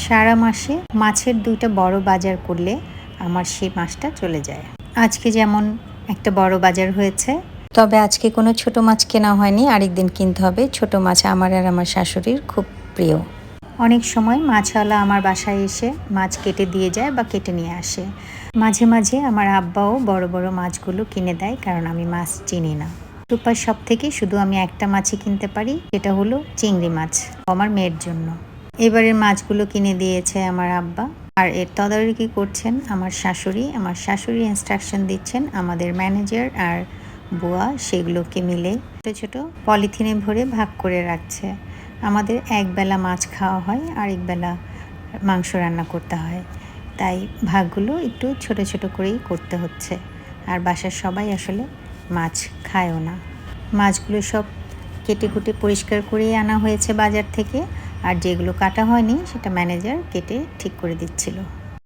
সারা মাসে মাছের ২টা বড় বাজার করলে আমার সেই মাসটা চলে যায়। আজকে যেমন একটা বড় বাজার হয়েছে, তবে আজকে কোনো ছোট মাছ কেনা হয়নি, আরেকদিন কিনতে হবে। ছোট মাছ আমার আর আমার শাশুড়ির খুব প্রিয়। অনেক সময় মাছওয়ালা আমার বাসায় এসে মাছ কেটে দিয়ে যায় বা কেটে নিয়ে আসে। মাঝে মাঝে আমার আব্বাও বড় বড় মাছগুলো কিনে দেয়, কারণ আমি মাছ চিনি না। সুপার শপ থেকে শুধু আমি একটা মাছই কিনতে পারি, সেটা হলো চিংড়ি মাছ, আমার মেয়ের জন্য। এবারের মাছগুলো কিনে দিয়েছে আমার আব্বা, আর এর তদারকি করছেন আমার শাশুড়ি। আমার শাশুড়ি ইনস্ট্রাকশন দিচ্ছেন আমাদের ম্যানেজার আর বুয়া, সেগুলোকে মিলে ছোটো ছোটো পলিথিনে ভরে ভাগ করে রাখছে। আমাদের একবেলা মাছ খাওয়া হয়, আরেক বেলা মাংস রান্না করতে হয়, তাই ভাগগুলো একটু ছোট ছোট করেই করতে হচ্ছে। আর বাসার সবাই আসলে মাছ খায়ও না। মাছগুলো সব কেটে কুটে পরিষ্কার করেই আনা হয়েছে বাজার থেকে, আর যেগুলো কাটা হয়নি সেটা ম্যানেজার কেটে ঠিক করে দিচ্ছিল।